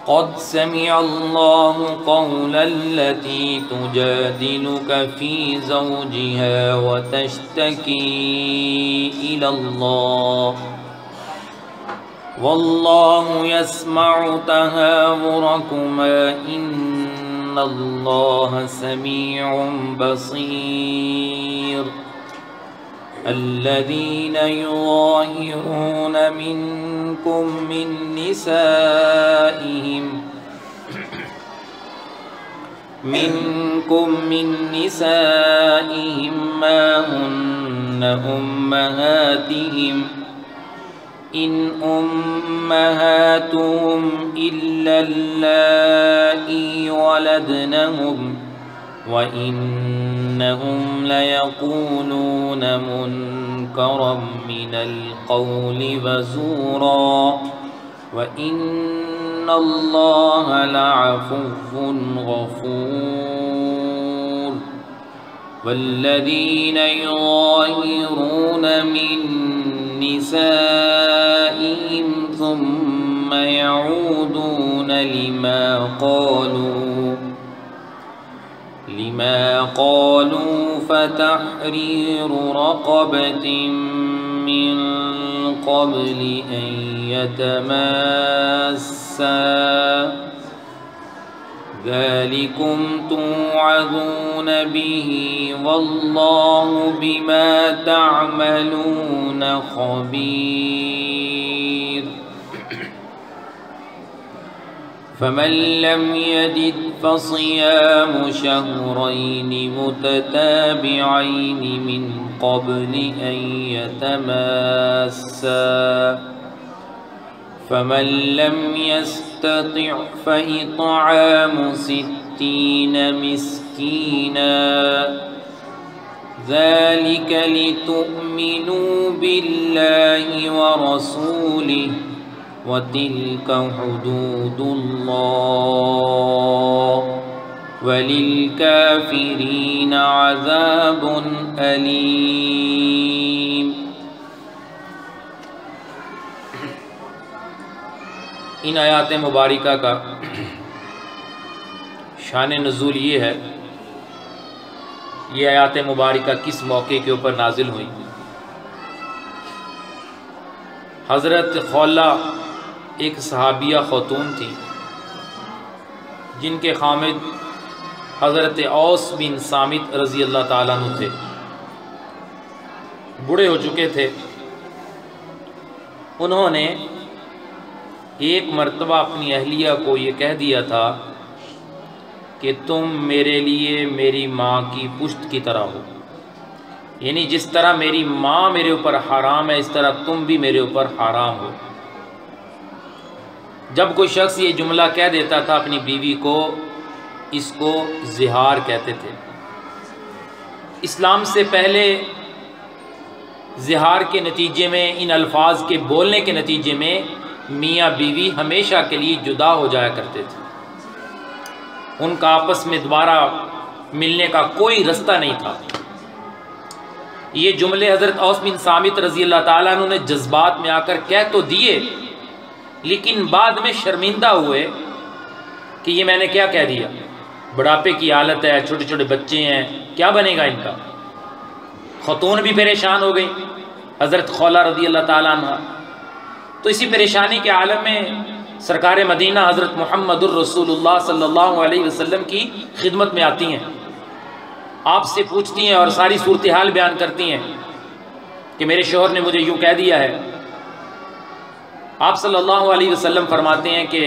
قد سمع الله قول التي تجادلك في زوجها وتشتكي إلى الله والله يسمع تهاوركما إن الله سميع بصير الذين يظاهرون منكم من نسائهم ما هن أمهاتهم إن أمهاتهم إلا اللائي ولدنهم وإنهم ليقولون منكرا من القول وزورا وإن الله لعفو غفور والذين يظاهرون من نسائهم ثم يعودون لما قالوا فتحرير رقبة من قبل أن يتماسا ذلكم توعظون به والله بما تعملون خبير فمن لم يجد فصيام شهرين متتابعين من قبل أن يتماسا فمن لم يستطع فإطعام 60 مسكينا ذلك لتؤمنوا بالله ورسوله وتلك حدود الله وللكافرين عذاب أليم۔ ان آیات مبارکہ کا شان نزول یہ ہے، یہ آیات مبارکہ کس موقع کے اوپر نازل ہوئی؟ حضرت خولہ ایک صحابیہ خاتون تھی جن کے خامد حضرت اوس بن صامت رضی اللہ تعالیٰ عنہ تھے، بوڑھے ہو چکے تھے۔ انہوں نے ایک مرتبہ اپنی اہلیہ کو یہ کہہ دیا تھا کہ تم میرے لیے میری ماں کی پشت کی طرح ہو، یعنی جس طرح میری ماں میرے اوپر حرام ہے اس طرح تم بھی میرے اوپر حرام ہو۔ جب کوئی شخص یہ جملہ کہہ دیتا تھا اپنی بیوی کو، اس کو زہار کہتے تھے۔ اسلام سے پہلے زہار کے نتیجے میں، ان الفاظ کے بولنے کے نتیجے میں میاں بیوی ہمیشہ کے لیے جدا ہو جایا کرتے تھے، ان کا آپس میں دوبارہ ملنے کا کوئی رستہ نہیں تھا۔ یہ جملے حضرت اوس بن صامت رضی اللہ تعالیٰ عنہ نے جذبات میں آ کر کہہ تو دیے، لیکن بعد میں شرمندہ ہوئے کہ یہ میں نے کیا کہہ دیا، بڑھاپے کی حالت ہے، چھوٹے چھوٹے بچے ہیں، کیا بنے گا ان کا۔ خاتون بھی پریشان ہو گئی، حضرت خولہ رضی اللہ تعالیٰ عنہ۔ تو اسی پریشانی کے عالم میں سرکار مدینہ حضرت محمد الرسول اللہ صلی اللہ علیہ وسلم کی خدمت میں آتی ہیں، آپ سے پوچھتی ہیں اور ساری صورتحال بیان کرتی ہیں کہ میرے شوہر نے مجھے یوں کہہ دیا ہے۔ آپ صلی اللہ علیہ وسلم فرماتے ہیں کہ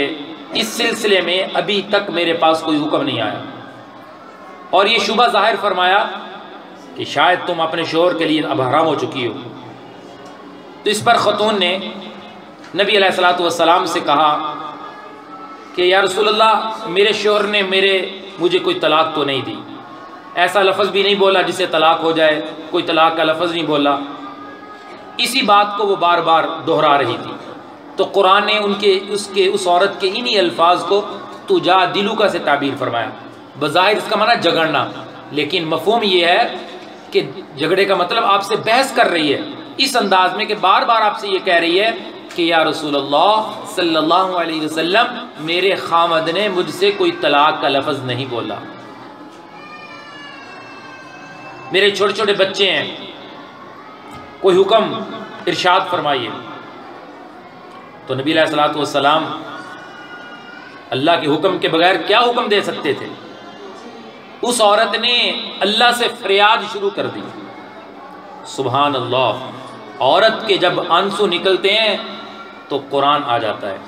اس سلسلے میں ابھی تک میرے پاس کوئی حکم نہیں آیا، اور یہ شبہ ظاہر فرمایا کہ شاید تم اپنے شوہر کے لیے اب حرام ہو چکی ہو۔ تو اس پر خاتون نے نبی علیہ الصلوۃ والسلام سے کہا کہ یا رسول اللہ، میرے شوہر نے مجھے کوئی طلاق تو نہیں دی، ایسا لفظ بھی نہیں بولا جسے طلاق ہو جائے، کوئی طلاق کا لفظ نہیں بولا۔ اسی بات کو وہ بار بار دہرا رہی تھی، تو قرآن نے اس عورت کے انہی الفاظ کو تجادلک سے تعبیر فرمایا۔ بظاہر اس کا معنی جھگڑنا، لیکن مفہوم یہ ہے کہ جھگڑے کا مطلب آپ سے بحث کر رہی ہے، اس انداز میں کہ بار بار آپ سے یہ کہہ رہی ہے کہ یا رسول اللہ صلی اللہ علیہ وسلم میرے خامد نے مجھ سے کوئی طلاق کا لفظ نہیں بولا. میرے چھوٹے چھوٹے بچے ہیں، کوئی حکم ارشاد فرمائیے. تو نبی علیہ الصلوۃ والسلام اللہ کے حکم کے بغیر کیا حکم دے سکتے تھے؟ اس عورت نے اللہ سے فریاد شروع کر دی. سبحان اللہ، عورت کے جب آنسو نکلتے ہیں تو قرآن آ جاتا ہے.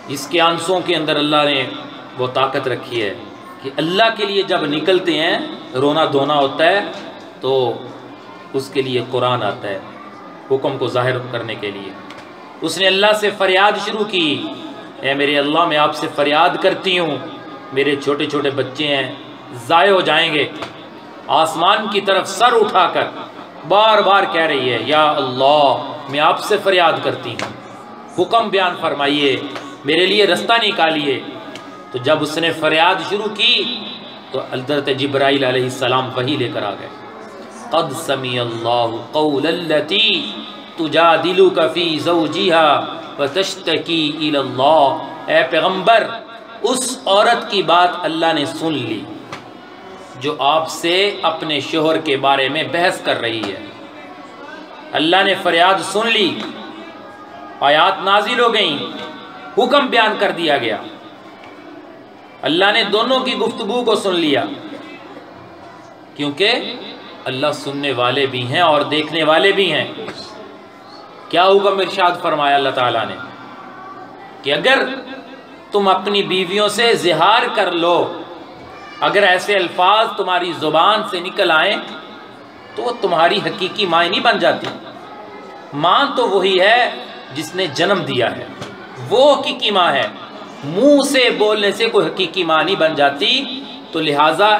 اس کے آنسوؤں کے اندر اللہ نے وہ طاقت رکھی ہے کہ اللہ کے لیے جب نکلتے ہیں، رونا دھونا ہوتا ہے، تو اس کے لیے قرآن آتا ہے حکم کو ظاہر کرنے کے لیے. اس نے اللہ سے فریاد شروع کی، اے میرے اللہ میں آپ سے فریاد کرتی ہوں، میرے چھوٹے چھوٹے بچے ہیں، ضائع ہو جائیں گے. آسمان کی طرف سر اٹھا کر بار بار کہہ رہی ہے، یا اللہ میں آپ سے فریاد کرتی ہوں، حکم بیان فرمائیے، میرے لیے رستہ نکالیے. تو جب اس نے فریاد شروع کی تو حضرت جبرائیل علیہ السلام وحی لے کر آ گئے. قد سمع اللہ قول التی تجادلک فی زوجہا فتشتکی الی اللہ. اے پیغمبر، اس عورت کی بات اللہ نے سن لی جو آپ سے اپنے شوہر کے بارے میں بحث کر رہی ہے. اللہ نے فریاد سن لی، آیات نازل ہو گئیں، حکم بیان کر دیا گیا. اللہ نے دونوں کی گفتگو کو سن لیا، کیونکہ اللہ سننے والے بھی ہیں اور دیکھنے والے بھی ہیں. کیا حکم ارشاد فرمایا اللہ تعالیٰ نے کہ اگر تم اپنی بیویوں سے زہار کر لو، اگر ایسے الفاظ تمہاری زبان سے نکل آئیں تو وہ تمہاری حقیقی ماں نہیں بن جاتی. ماں تو وہی ہے جس نے جنم دیا ہے، وہ حقیقی ماں ہے. منہ سے بولنے سے کوئی حقیقی ماں نہیں بن جاتی. تو لہٰذا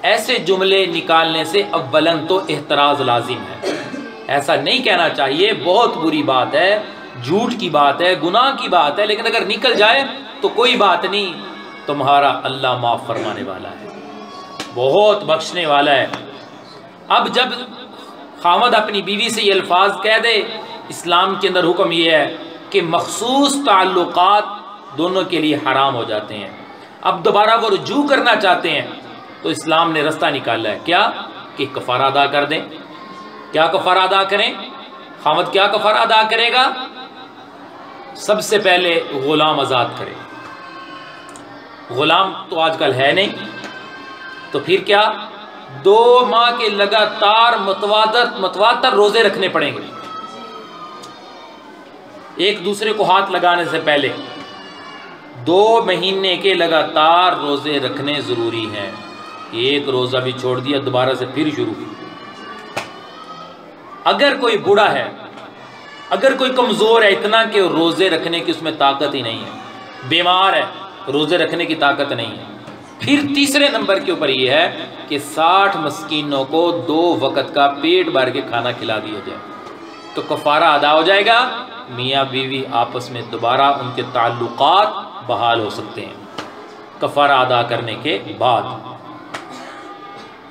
ایسے جملے نکالنے سے اولاً تو احتراز لازم ہے. ایسا نہیں کہنا چاہیے، بہت بری بات ہے، جھوٹ کی بات ہے، گناہ کی بات ہے، لیکن اگر نکل جائے تو کوئی بات نہیں، تمہارا اللہ معاف فرمانے والا ہے، بہت بخشنے والا ہے. اب جب خامد اپنی بیوی سے یہ الفاظ کہہ دے، اسلام کے اندر حکم یہ ہے کہ مخصوص تعلقات دونوں کے لیے حرام ہو جاتے ہیں. اب دوبارہ وہ رجوع کرنا چاہتے ہیں تو اسلام نے رستہ نکالا ہے. کیا؟ کہ کفارہ ادا کر دیں. کیا کفارہ ادا کریں؟ خامد کیا کفارہ ادا کرے گا؟ سب سے پہلے غلام آزاد کرے. غلام تو آج کل ہے نہیں، تو پھر کیا؟ 2 ماہ کے لگاتار متواتر روزے رکھنے پڑیں گے. ایک دوسرے کو ہاتھ لگانے سے پہلے 2 مہینے کے لگاتار روزے رکھنے ضروری ہیں. ایک روزہ بھی چھوڑ دیا دوبارہ سے پھر شروع. اگر کوئی بوڑھا ہے، اگر کوئی کمزور ہے اتنا کہ روزے رکھنے کی اس میں طاقت ہی نہیں ہے، بیمار ہے، روزے رکھنے کی طاقت نہیں ہے، پھر تیسرے نمبر کے اوپر یہ ہے کہ 60 مسکینوں کو 2 وقت کا پیٹ بھر کے کھانا کھلا دیا جائے تو کفارہ ادا ہو جائے گا. میاں بیوی آپس میں دوبارہ ان کے تعلقات بحال ہو سکتے ہیں کفارہ ادا کرنے کے بعد.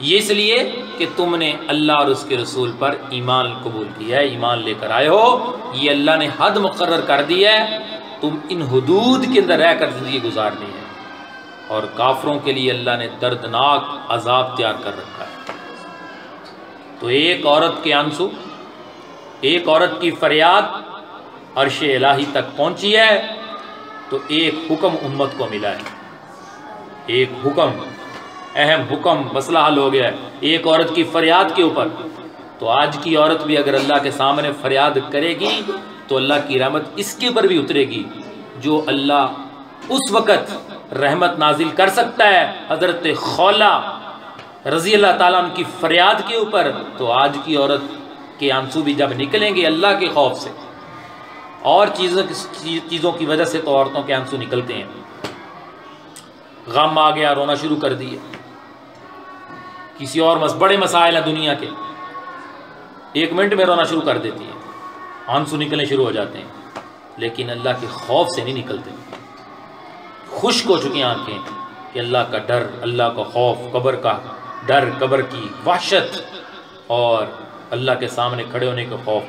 یہ اس لیے کہ تم نے اللہ اور اس کے رسول پر ایمان قبول کیا ہے، ایمان لے کر آئے ہو. یہ اللہ نے حد مقرر کر دی ہے، تم ان حدود کے اندر رہ کر زندگی گزارنی ہے. اور کافروں کے لیے اللہ نے دردناک عذاب تیار کر رکھا ہے. تو ایک عورت کے آنسو، ایک عورت کی فریاد عرش الہی تک پہنچی ہے تو ایک حکم امت کو ملا ہے. ایک حکم، اہم حکم، مسئلہ حل ہو گیا ہے ایک عورت کی فریاد کے اوپر. تو آج کی عورت بھی اگر اللہ کے سامنے فریاد کرے گی تو اللہ کی رحمت اس کے اوپر بھی اترے گی. جو اللہ اس وقت رحمت نازل کر سکتا ہے حضرت خولہ رضی اللہ تعالیٰ عنہ کی فریاد کے اوپر، تو آج کی عورت کے آنسو بھی جب نکلیں گے اللہ کے خوف سے، اور چیزوں کی وجہ سے تو عورتوں کے آنسو نکلتے ہیں. غم آ گیا، رونا شروع کر دیے. کسی اور بڑے مسائل ہیں دنیا کے، 1 منٹ میں رونا شروع کر دیتی ہیں، آنسو نکلنے شروع ہو جاتے ہیں، لیکن اللہ کے خوف سے نہیں نکلتے. خشک ہو چکی آنکھیں کہ اللہ کا ڈر، اللہ کا خوف، قبر کا ڈر، قبر کی وحشت اور اللہ کے سامنے کھڑے ہونے کا خوف.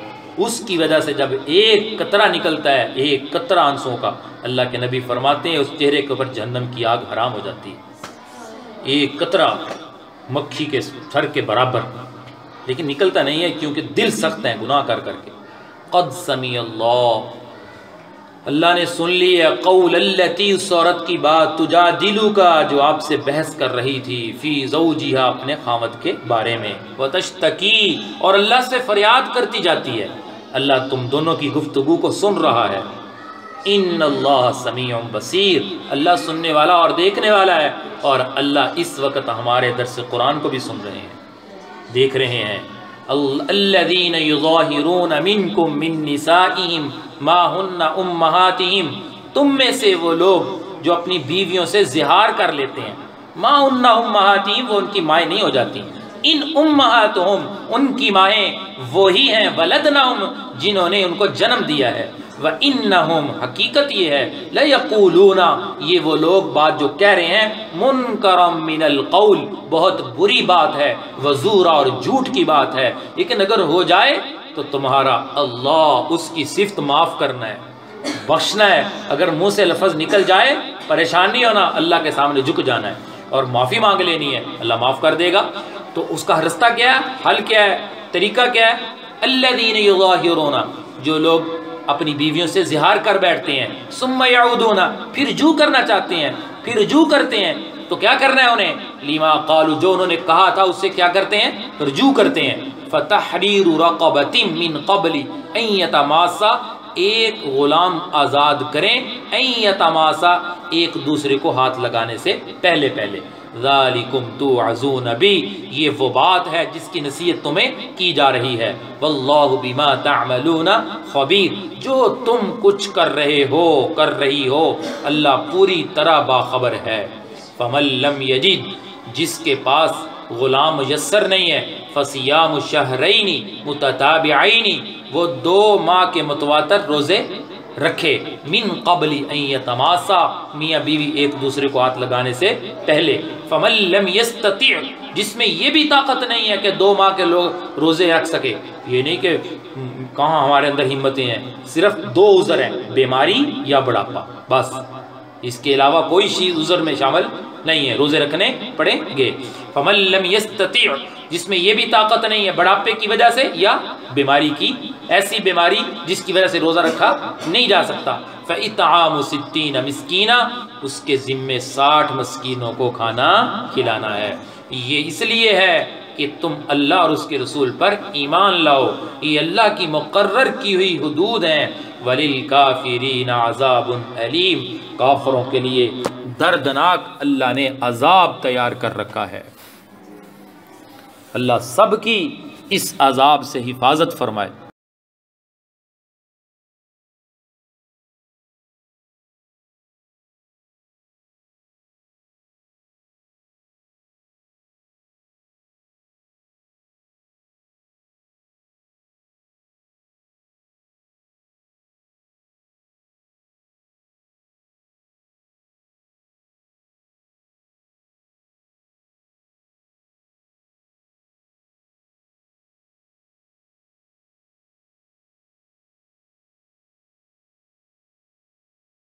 اس کی وجہ سے جب ایک قطرہ نکلتا ہے، ایک قطرہ آنسوں کا، اللہ کے نبی فرماتے ہیں اس چہرے کے اوپر جہنم کی آگ حرام ہو جاتی ہے. ایک قطرہ مکھی کے سر کے برابر، لیکن نکلتا نہیں ہے کیونکہ دل سخت ہیں گناہ کر کر کے. قد سمیع اللہ نے سن لی ہے قول التی، اس عورت کی بات، تجادلک جو آپ سے بحث کر رہی تھی، فی زوجہا اپنے خاوند کے بارے میں، وتشتکی اور اللہ سے فریاد کرتی جاتی ہے. اللہ تم دونوں کی گفتگو کو سن رہا ہے. ان اللہ سمیع بصیر، اللہ سننے والا اور دیکھنے والا ہے. اور اللہ اس وقت ہمارے درس قرآن کو بھی سن رہے ہیں، دیکھ رہے ہیں. الذین یظاہرون منکم من نسائہم ما ہن امہاتہم، تم میں سے وہ لوگ جو اپنی بیویوں سے زہار کر لیتے ہیں. ما ہن امہاتہم، وہ ان کی مائیں نہیں ہو جاتی. ان امہاتہم، ان کی مائیں وہی ہیں، ولدنہم، جنہوں نے ان کو جنم دیا ہے. وَإِنَّهُمْ، حقیقت یہ ہے، لَيَقُولُونَ، یہ وہ لوگ بات جو کہہ رہے ہیں، مُنْكَرًا مِنَ الْقَوْلِ، بہت بری بات ہے، وَزُورًا، اور جھوٹ کی بات ہے. لیکن اگر ہو جائے تو تمہارا اللہ اس کی صفت معاف کرنا ہے، بخشنا ہے. اگر منہ سے لفظ نکل جائے پریشان نہیں ہونا، اللہ کے سامنے جھک جانا ہے اور معافی مانگ لینی ہے، اللہ معاف کر دے گا. تو اس کا رستہ کیا ہے، حل کیا ہے، طریقہ کیا ہے؟ الذین یظاہرون، جو لوگ اپنی بیویوں سے زہار کر بیٹھتے ہیں، ثم یعودون، پھر رجوع کرنا چاہتے ہیں، پھر رجوع کرتے ہیں. تو کیا کرنا ہے انہیں؟ لما قالوا، جو انہوں نے کہا تھا اس سے کیا کرتے ہیں؟ رجوع کرتے ہیں. فتحریر رقبۃ من قبل ان یتماسا، ایک غلام آزاد کریں، ان یتماسا، ایک دوسرے کو ہاتھ لگانے سے پہلے پہلے. ذالکم توعظون بی، یہ وہ بات ہے جس کی نصیحت تمہیں کی جا رہی ہے. واللہ بما تعملون خبیر، جو تم کچھ کر رہے ہو، کر رہی ہو، اللہ پوری طرح باخبر ہے. فمن لم یجد، جس کے پاس غلام میسر نہیں ہے، فصیام شہرین متتابعین، وہ 2 ماہ کے متواتر روزے رکھے. من قبل ان یتماسا، میاں بیوی ایک دوسرے کو ہاتھ لگانے سے پہلے. فمن لم یستطع، جس میں یہ بھی طاقت نہیں ہے کہ 2 ماہ کے لوگ روزے رکھ سکے. یہ نہیں کہ کہاں ہمارے اندر ہمتیں ہیں، صرف 2 عذر ہیں، بیماری یا بڑھاپا، بس. اس کے علاوہ کوئی چیز عذر میں شامل نہیں ہے، روزے رکھنے پڑیں گے. فمن لم یستطع، جس میں یہ بھی طاقت نہیں ہے بڑھاپے کی وجہ سے یا بیماری کی، ایسی بیماری جس کی وجہ سے روزہ رکھا نہیں جا سکتا. فَإِطْعَامُ 60 مسکینہ، اس کے ذمے 60 مسکینوں کو کھانا کھلانا ہے. یہ اس لیے ہے کہ تم اللہ اور اس کے رسول پر ایمان لاؤ، یہ اللہ کی مقرر کی ہوئی حدود ہیں. وَلِلْكَافِرِينَ عَذَابٌ أَلِيمٌ، کافروں کے لیے دردناک اللہ نے عذاب تیار کر رکھا ہے. اللہ سب کی اس عذاب سے حفاظت فرمائے.